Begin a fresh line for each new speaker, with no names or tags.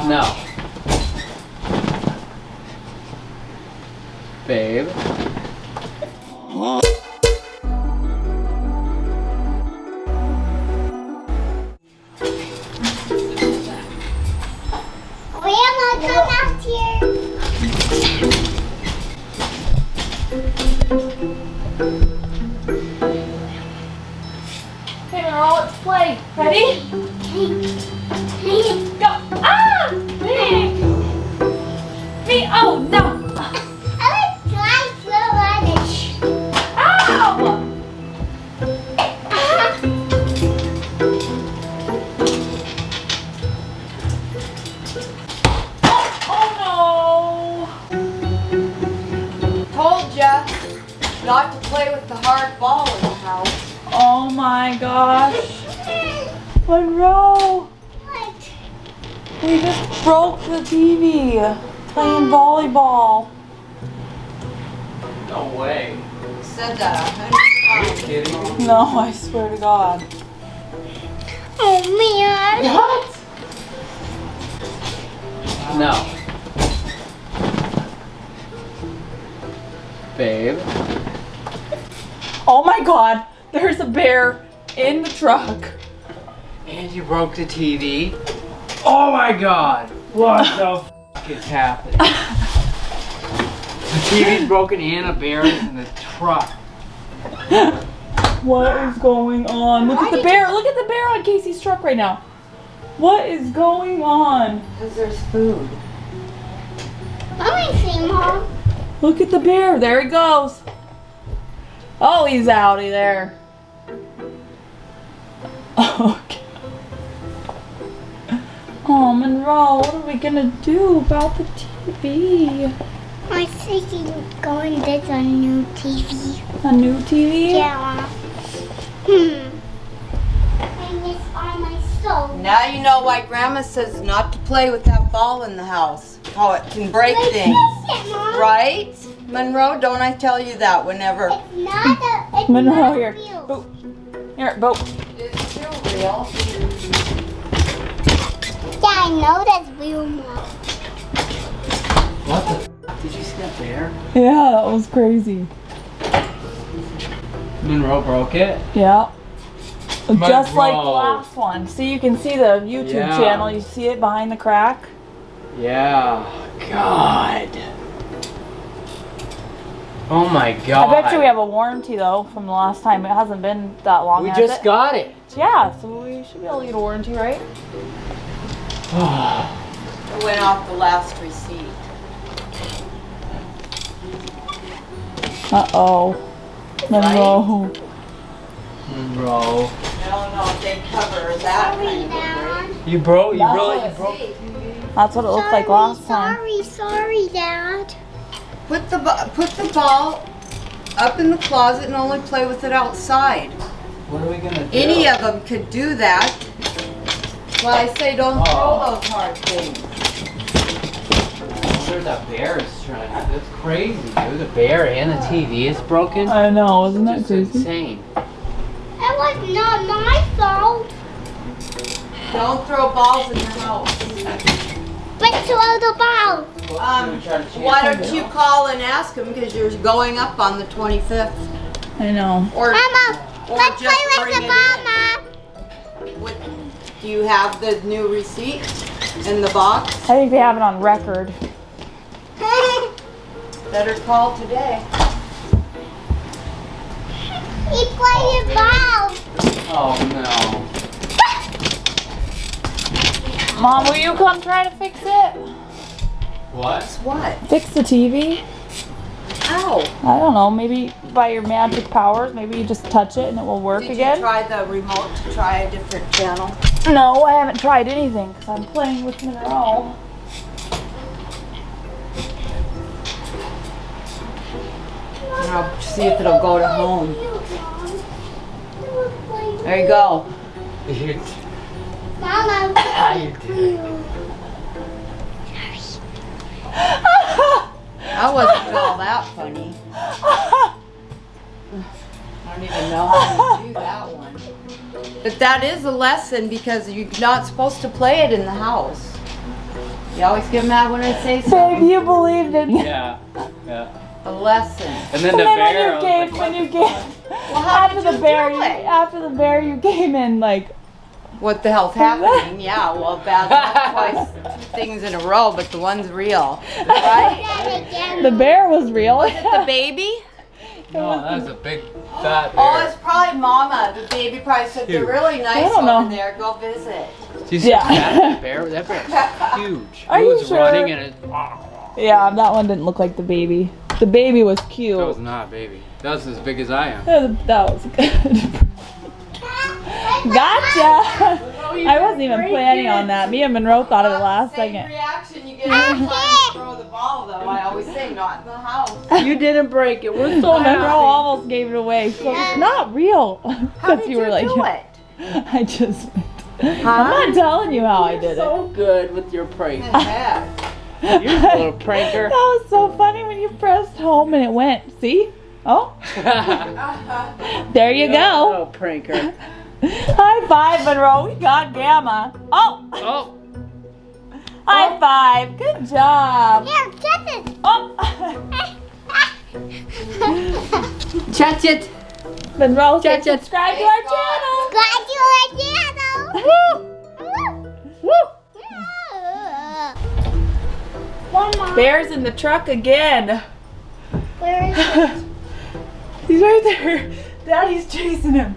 No. Babe.
Grandma, come out here.
Okay, Monroe, let's play. Ready? Go. Ah! Me. Oh, no.
I was trying to run it.
Ow! Oh, no.
Told ya not to play with the hard ball in the house.
Oh, my gosh. Monroe.
What?
We just broke the TV playing volleyball.
No way.
Said that 100 times.
Kidding?
No, I swear to God.
Oh, man.
What?
No. Babe.
Oh my God, there's a bear in the truck.
And you broke the TV? Oh my god! What the f is happening? The TV's broken and a bear is in the truck.
What is going on? Look at the bear. Look at the bear on Casey's truck right now. What is going on?
Because there's food.
Let me see, Mom.
Look at the bear. There he goes. Oh, he's outie there. Okay. Oh, Monroe, what are we gonna do about the TV?
I think you're going to get a new TV.
A new TV?
Yeah. And it's on my soul.
Now you know why Grandma says not to play with that ball in the house. How it can break things.
Mom.
Right? Monroe, don't I tell you that whenever?
It's not a. It's
Monroe,
not
here.
real.
Boop. Here, boop.
It's still real.
Yeah, I know that's real, Mom.
What the f? Did you see that bear?
Yeah, that was crazy.
Monroe broke it?
Yeah. Just like the
Monroe.
last one. See, you can see the YouTube
Yeah.
channel. You see it behind the crack?
Yeah. God. Oh my god.
I bet you we have a warranty though from the last time. It hasn't been that long.
We
has
just
it?
got it.
Yeah, so we should be able to get a warranty, right?
It went off the last receipt.
Uh-oh. Monroe.
Monroe.
I don't know if they cover that
Sorry,
kind of a
Dad.
break.
You broke,
That's
really,
what-
you broke.
That's what it looked like last time.
Sorry, Dad.
Put the ball up in the closet and only play with it outside.
What are we gonna do?
Any of them could do that. Well, I say don't throw those hard things.
There's a bear is trying to. That's crazy, dude. The bear and the TV is broken.
I know, isn't that
It's
crazy?
insane.
That was not my fault.
Don't throw balls in the house.
But throw the ball.
Why don't you call and ask them because you're going up on the 25th?
I know.
Or,
Mama,
or
let's
just
play with
bring
the
it
ball,
in.
Mom.
What, do you have the new receipt in the box?
I think they have it on record.
Better call today.
He played the ball.
Oh no.
Mom, will you come try to fix it?
What?
What?
Fix the TV?
Ow.
I don't know, maybe by your magic powers, maybe you just touch it and it will work
Did
again?
you try the remote to try a different channel?
No, I haven't tried anything because I'm playing with Monroe.
I'll see if it'll go to home. There you go.
Mama.
How you doing?
That wasn't all that funny. I don't even know how to do that one. But that is a lesson because you're not supposed to play it in the house. You always get mad when I say
Babe,
something.
you believed in me.
Yeah. Yeah.
A lesson.
And then
And
the
then
bear. I was like,
when you came,
Well, how
after
did
the
you
bear,
do it?
after the bear, you came in like,
What the hell's happening? Yeah, well, bad luck twice, 2 things in a row, but the one's real, right?
the bear was real.
Was it the baby?
No, that was a big fat
Oh,
bear.
it's probably Mama. The baby probably said they're
Huge.
really nice
don't know.
over there. Go visit.
Do you see
Yeah.
how fat that bear? That bear's huge.
Are
it
you
was
sure?
running and it.
Yeah, that one didn't look like the baby. The baby was cute.
That was not a baby. That was as big as I am.
That was good. Gotcha! I wasn't even planning on that. Me and Monroe thought of it last
Same
second.
reaction you get every time you throw the ball, though. I always say, not in the house.
You didn't break it. We're so
Monroe almost gave it away. So it's not real.
How
Because
did
you were like,
do it?
I just. I'm not telling you how I did it.
So good with your prank.
Yeah.
You're a little pranker.
That was so funny when you pressed home and it went. See? Oh, there you go.
Little pranker.
High five, Monroe. We got Gamma. Oh,
Oh.
high five. Good job.
Yeah, check it.
Oh,
Catch it.
Monroe, say
Cha-cha.
subscribe to our channel.
Glad you like Mama.
Bear's in the truck again.
Where is it?
He's right there. Daddy's chasing him.